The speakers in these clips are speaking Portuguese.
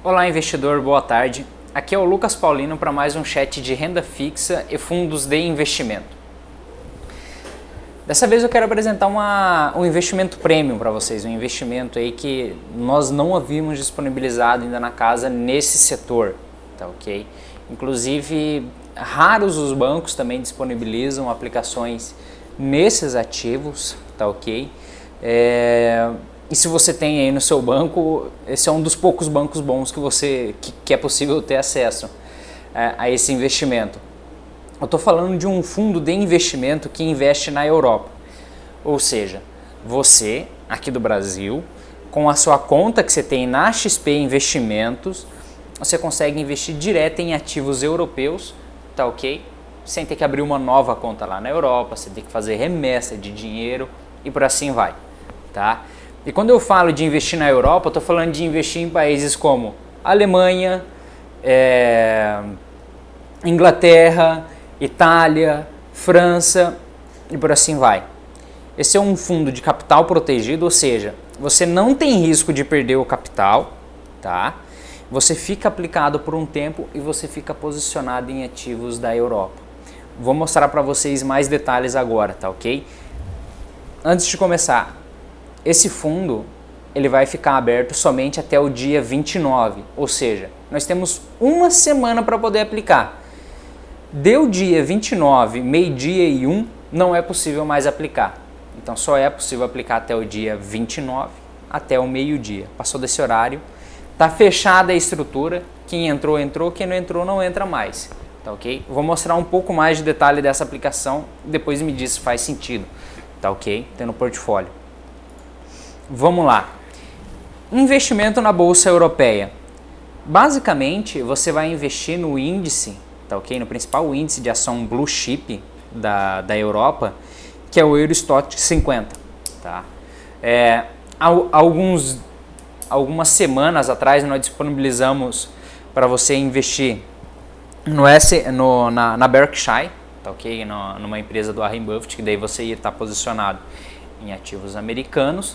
Olá, investidor, boa tarde. Aqui é o Lucas Paulino para mais um chat de renda fixa e fundos de investimento. Dessa vez eu quero apresentar um investimento premium para vocês, um investimento aí que nós não havíamos disponibilizado ainda na casa nesse setor, tá ok? Inclusive, raros os bancos também disponibilizam aplicações nesses ativos, tá ok? E se você tem aí no seu banco, esse é um dos poucos bancos bons que é possível ter acesso a esse investimento. Eu estou falando de um fundo de investimento que investe na Europa. Ou seja, você, aqui do Brasil, com a sua conta que você tem na XP Investimentos, você consegue investir direto em ativos europeus, tá ok? Sem ter que abrir uma nova conta lá na Europa, sem ter que fazer remessa de dinheiro e por assim vai, tá? E quando eu falo de investir na Europa, eu estou falando de investir em países como Alemanha, Inglaterra, Itália, França e por assim vai. Esse é um fundo de capital protegido, ou seja, você não tem risco de perder o capital, tá? Você fica aplicado por um tempo e você fica posicionado em ativos da Europa. Vou mostrar para vocês mais detalhes agora, tá ok? Antes de começar, esse fundo ele vai ficar aberto somente até o dia 29, ou seja, nós temos uma semana para poder aplicar. Deu dia 29, meio-dia e 1, não é possível mais aplicar. Então só é possível aplicar até o dia 29, até o meio-dia. Passou desse horário, está fechada a estrutura, quem entrou, entrou, quem não entrou, não entra mais. Tá ok? Vou mostrar um pouco mais de detalhe dessa aplicação, depois me diz se faz sentido. Tá ok? Tem no portfólio. Vamos lá. Investimento na Bolsa Europeia. Basicamente, você vai investir no índice, tá ok? No principal índice de ação Blue Chip da Europa, que é o Eurostoxx 50. Tá? Algumas semanas atrás nós disponibilizamos para você investir na Berkshire, tá ok? Numa empresa do Warren Buffett, que daí você ia estar posicionado em ativos americanos.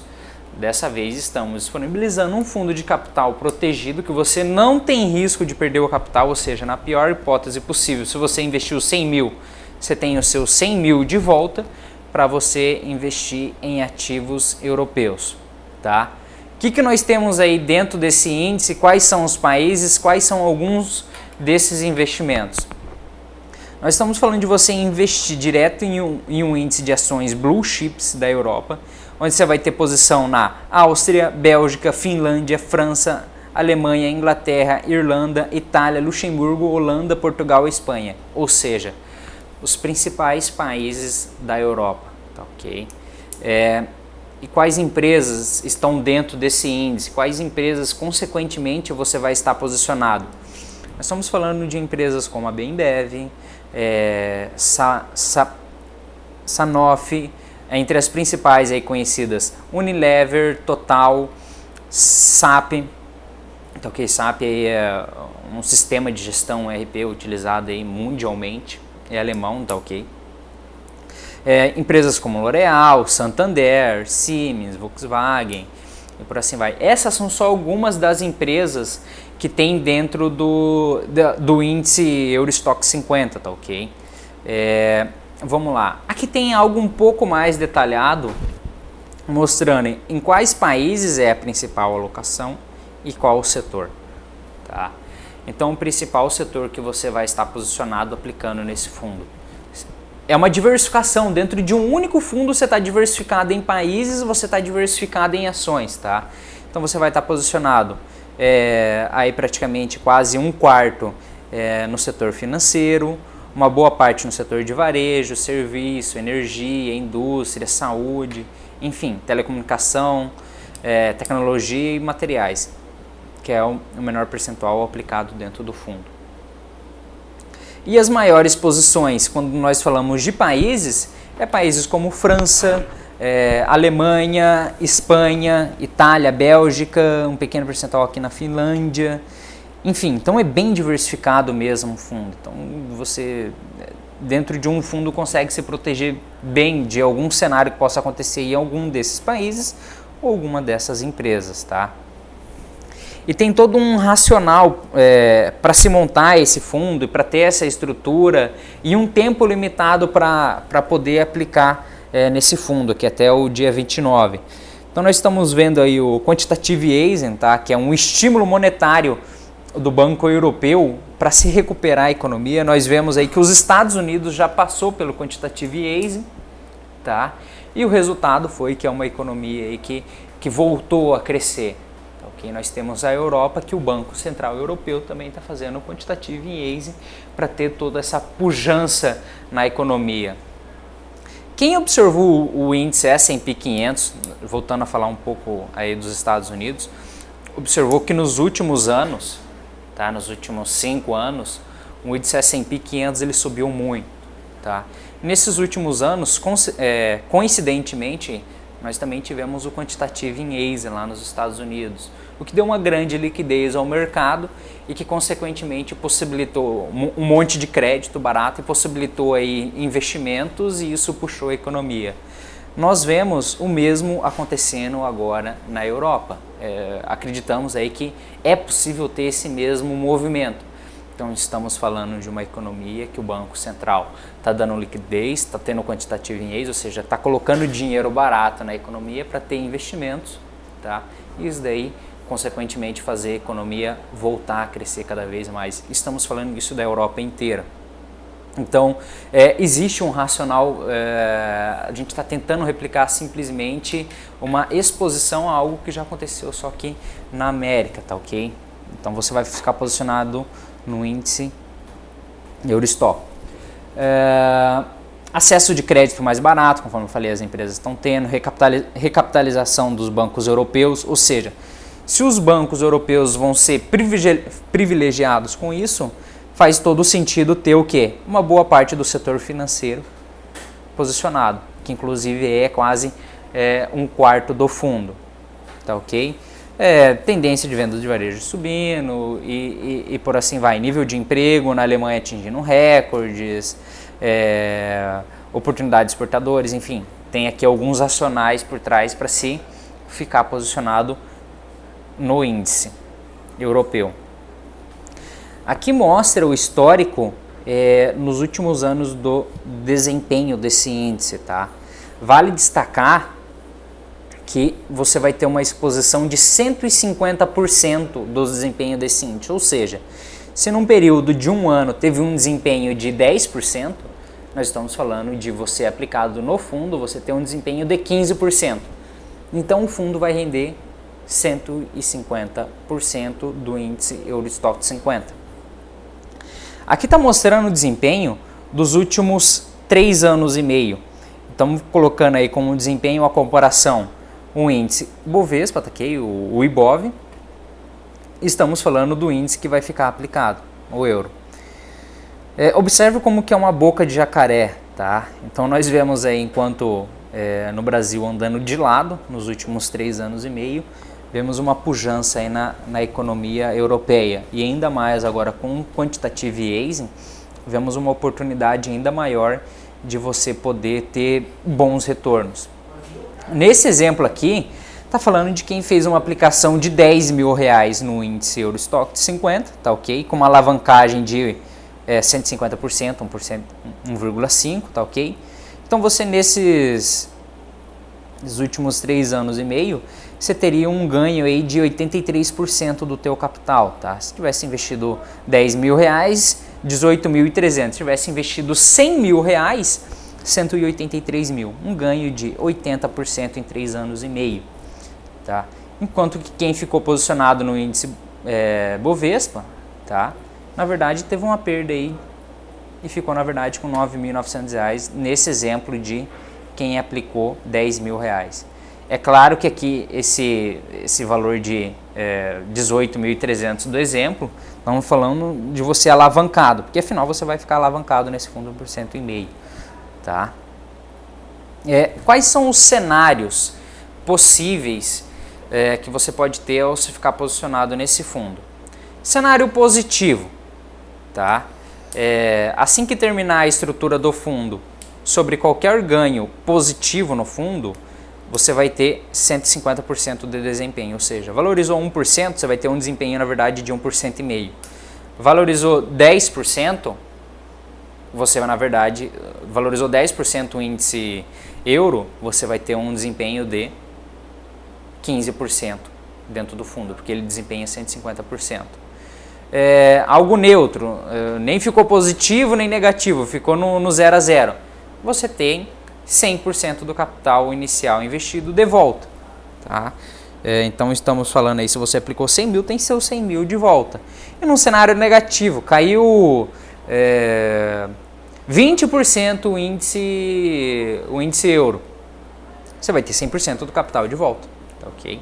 Dessa vez estamos disponibilizando um fundo de capital protegido que você não tem risco de perder o capital, ou seja, na pior hipótese possível, se você investiu 100 mil, você tem os seus 100 mil de volta para você investir em ativos europeus. Tá? O que nós temos aí dentro desse índice? Quais são os países? Quais são alguns desses investimentos? Nós estamos falando de você investir direto em um índice de ações Blue Chips da Europa, onde você vai ter posição na Áustria, Bélgica, Finlândia, França, Alemanha, Inglaterra, Irlanda, Itália, Luxemburgo, Holanda, Portugal e Espanha. Ou seja, os principais países da Europa. Tá ok? E quais empresas estão dentro desse índice? Quais empresas, consequentemente, você vai estar posicionado? Nós estamos falando de empresas como a Bembev, Sanofi, entre as principais aí conhecidas, Unilever, Total, SAP. Então, okay, SAP aí é um sistema de gestão ERP utilizado aí mundialmente, é alemão, tá ok? Empresas como L'Oréal, Santander, Siemens, Volkswagen e por assim vai. Essas são só algumas das empresas que tem dentro do índice Eurostoxx 50, tá ok? Vamos lá. Aqui tem algo um pouco mais detalhado, mostrando em quais países é a principal alocação e qual o setor. Tá? Então, o principal setor que você vai estar posicionado aplicando nesse fundo. É uma diversificação. Dentro de um único fundo, você está diversificado em países, você está diversificado em ações. Tá? Então, você vai estar posicionado aí praticamente quase um quarto no setor financeiro, uma boa parte no setor de varejo, serviço, energia, indústria, saúde, enfim, telecomunicação, tecnologia e materiais, que é o menor percentual aplicado dentro do fundo. E as maiores posições, quando nós falamos de países, países como França, Alemanha, Espanha, Itália, Bélgica, um pequeno percentual aqui na Finlândia. Enfim, então é bem diversificado mesmo o fundo. Então você, dentro de um fundo, consegue se proteger bem de algum cenário que possa acontecer em algum desses países ou alguma dessas empresas, tá? E tem todo um racional para se montar esse fundo e para ter essa estrutura e um tempo limitado para poder aplicar nesse fundo aqui até o dia 29. Então nós estamos vendo aí o quantitative easing, tá? Que é um estímulo monetário do Banco Europeu para se recuperar a economia. Nós vemos aí que os Estados Unidos já passou pelo quantitative easing, tá? E o resultado foi que é uma economia aí que voltou a crescer. Tá, okay? Nós temos a Europa, que o Banco Central Europeu também está fazendo o quantitative easing para ter toda essa pujança na economia. Quem observou o índice S&P 500, voltando a falar um pouco aí dos Estados Unidos, observou que nos últimos anos, tá, nos últimos 5 anos, o índice S&P 500 ele subiu muito. Tá? Nesses últimos anos, coincidentemente, nós também tivemos o quantitative easing lá nos Estados Unidos, o que deu uma grande liquidez ao mercado e que consequentemente possibilitou um monte de crédito barato e possibilitou aí investimentos e isso puxou a economia. Nós vemos o mesmo acontecendo agora na Europa. Acreditamos aí que é possível ter esse mesmo movimento. Então estamos falando de uma economia que o Banco Central está dando liquidez, está tendo quantitative easing, ou seja, está colocando dinheiro barato na economia para ter investimentos, tá? E isso daí, consequentemente, fazer a economia voltar a crescer cada vez mais. Estamos falando isso da Europa inteira. Então, existe um racional, a gente está tentando replicar simplesmente uma exposição a algo que já aconteceu só aqui na América, tá ok? Então você vai ficar posicionado no índice Eurostock. Acesso de crédito mais barato, conforme eu falei, as empresas estão tendo, recapitalização dos bancos europeus, ou seja, se os bancos europeus vão ser privilegiados com isso, faz todo sentido ter o quê? Uma boa parte do setor financeiro posicionado, que inclusive é quase 1/4 do fundo, tá ok? Tendência de vendas de varejo subindo e por assim vai. Nível de emprego na Alemanha atingindo recordes, oportunidades exportadores, enfim. Tem aqui alguns racionais por trás para se ficar posicionado no índice europeu. Aqui mostra o histórico nos últimos anos do desempenho desse índice, tá? Vale destacar que você vai ter uma exposição de 150% do desempenho desse índice, ou seja, se num período de um ano teve um desempenho de 10%, nós estamos falando de você aplicado no fundo, você ter um desempenho de 15%. Então o fundo vai render 150% do índice Eurostock 50. Aqui está mostrando o desempenho dos últimos 3 anos e meio. Estamos colocando aí como desempenho a comparação o índice Bovespa, tá aqui, o IBOV. Estamos falando do índice que vai ficar aplicado, o euro. Observe como que é uma boca de jacaré, tá? Então nós vemos aí, enquanto no Brasil andando de lado, nos últimos 3 anos e meio, vemos uma pujança aí na economia europeia. E ainda mais agora com o quantitative easing, vemos uma oportunidade ainda maior de você poder ter bons retornos. Nesse exemplo aqui, está falando de quem fez uma aplicação de R$10.000 no índice Eurostock 50, tá ok? Com uma alavancagem de 150%, 1,5%, tá ok? Então você nesses últimos 3 anos e meio, você teria um ganho aí de 83% do teu capital, tá? Se tivesse investido R$10.000, 18.300. Se tivesse investido R$100.000, 183.000, um ganho de 80% em 3 anos e meio, tá? Enquanto que quem ficou posicionado no índice Bovespa, tá? Na verdade teve uma perda aí e ficou na verdade com R$9.900 nesse exemplo de quem aplicou R$10.000. É claro que aqui esse valor de 18.300 do exemplo, estamos falando de você alavancado, porque afinal você vai ficar alavancado nesse fundo 1,5%. Tá? Quais são os cenários possíveis que você pode ter ao se ficar posicionado nesse fundo? Cenário positivo, tá? Assim que terminar a estrutura do fundo, sobre qualquer ganho positivo no fundo, você vai ter 150% de desempenho, ou seja, valorizou 1%, você vai ter um desempenho, na verdade, de 1,5%. Valorizou 10%, você vai, na verdade, valorizou 10% o índice euro, você vai ter um desempenho de 15% dentro do fundo, porque ele desempenha 150%. Algo neutro, nem ficou positivo nem negativo, ficou no 0 a 0. Você tem 100% do capital inicial investido de volta. Tá? Então estamos falando aí, se você aplicou 100 mil, tem seus 100 mil de volta. E num cenário negativo, caiu 20% o índice euro, você vai ter 100% do capital de volta. Tá, ok?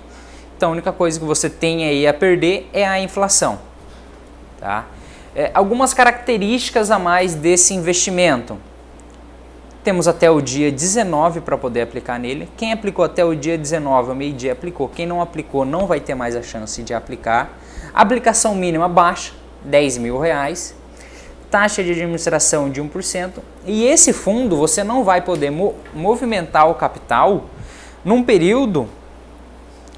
Então a única coisa que você tem aí a perder é a inflação. Tá? Algumas características a mais desse investimento. Temos até o dia 19 para poder aplicar nele. Quem aplicou até o dia 19, ao meio-dia, aplicou. Quem não aplicou não vai ter mais a chance de aplicar. Aplicação mínima baixa, R$10 mil. Taxa de administração de 1%. E esse fundo você não vai poder movimentar o capital num período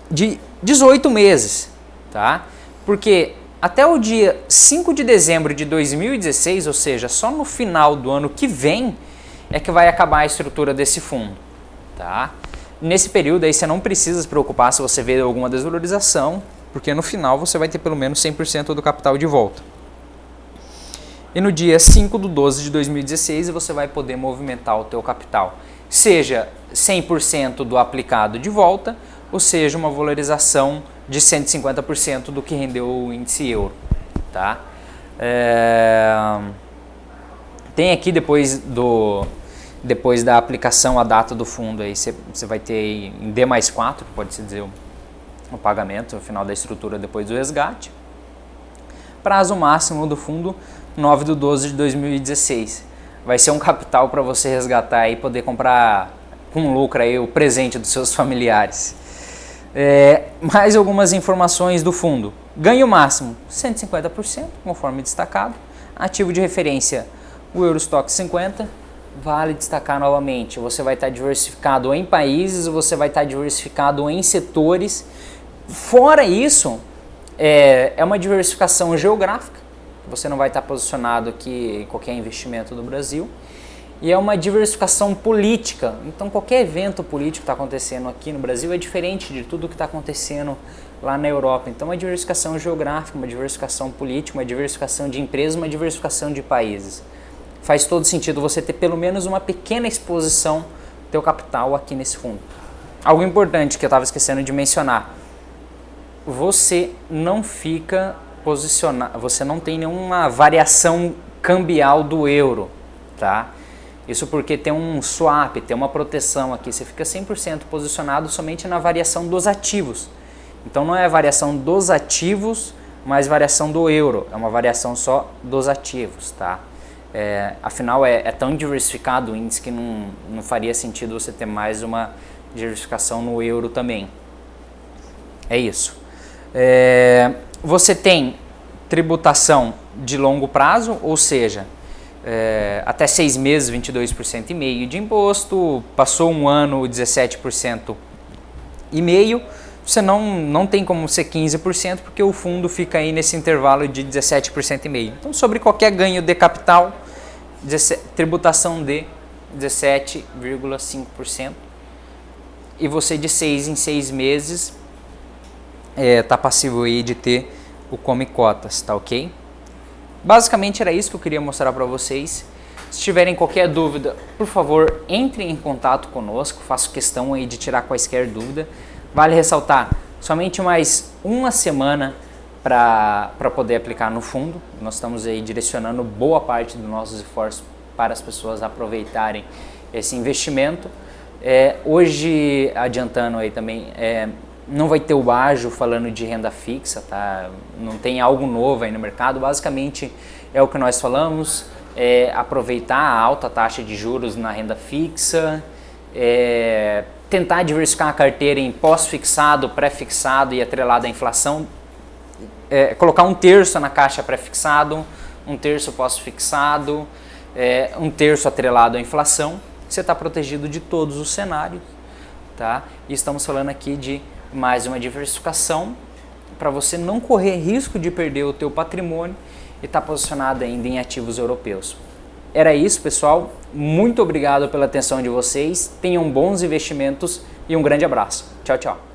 de 18 meses. Tá? Porque até o dia 5 de dezembro de 2016, ou seja, só no final do ano que vem, é que vai acabar a estrutura desse fundo. Tá? Nesse período aí você não precisa se preocupar se você vê alguma desvalorização, porque no final você vai ter pelo menos 100% do capital de volta. E no dia 5 de 12 de 2016 você vai poder movimentar o teu capital, seja 100% do aplicado de volta, ou seja, uma valorização de 150% do que rendeu o índice euro. Tá? Tem aqui depois da aplicação a data do fundo, aí você vai ter em D+4, pode-se dizer o pagamento, no final da estrutura depois do resgate. Prazo máximo do fundo, 9 de 12 de 2016. Vai ser um capital para você resgatar e poder comprar com lucro aí o presente dos seus familiares. Mais algumas informações do fundo. Ganho máximo, 150%, conforme destacado. Ativo de referência, o Eurostock 50. Vale destacar novamente, você vai estar diversificado em países, você vai estar diversificado em setores. Fora isso, é uma diversificação geográfica. Você não vai estar posicionado aqui em qualquer investimento do Brasil. E é uma diversificação política. Então qualquer evento político que está acontecendo aqui no Brasil é diferente de tudo que está acontecendo lá na Europa. Então uma diversificação geográfica, uma diversificação política, uma diversificação de empresas, uma diversificação de países. Faz todo sentido você ter pelo menos uma pequena exposição do teu capital aqui nesse fundo. Algo importante que eu estava esquecendo de mencionar. Você não fica posicionado, você não tem nenhuma variação cambial do euro, tá? Isso porque tem um swap, tem uma proteção aqui, você fica 100% posicionado somente na variação dos ativos. Então não é a variação dos ativos, mas variação do euro, é uma variação só dos ativos, tá? Afinal é tão diversificado o índice que não faria sentido você ter mais uma diversificação no euro também. É isso. Você tem tributação de longo prazo, ou seja, até 6 meses 22,5% de imposto, passou um ano 17,5%, você não tem como ser 15% porque o fundo fica aí nesse intervalo de 17,5%. Então sobre qualquer ganho de capital, tributação de 17,5%, e você de 6 em 6 meses está passível aí de ter o Come Cotas, tá ok? Basicamente era isso que eu queria mostrar para vocês. Se tiverem qualquer dúvida, por favor, entrem em contato conosco, faço questão aí de tirar quaisquer dúvida. Vale ressaltar, somente mais uma semana para poder aplicar no fundo. Nós estamos aí direcionando boa parte dos nossos esforços para as pessoas aproveitarem esse investimento. Hoje, adiantando aí também, não vai ter o ágio falando de renda fixa, tá? Não tem algo novo aí no mercado, basicamente é o que nós falamos, aproveitar a alta taxa de juros na renda fixa, tentar diversificar a carteira em pós-fixado, pré-fixado e atrelado à inflação, colocar 1/3 na caixa pré-fixado, 1/3 pós-fixado, 1/3 atrelado à inflação, você está protegido de todos os cenários. tá? E estamos falando aqui de mais uma diversificação para você não correr risco de perder o teu patrimônio e estar posicionado ainda em ativos europeus. Era isso, pessoal. Muito obrigado pela atenção de vocês. Tenham bons investimentos e um grande abraço. Tchau, tchau.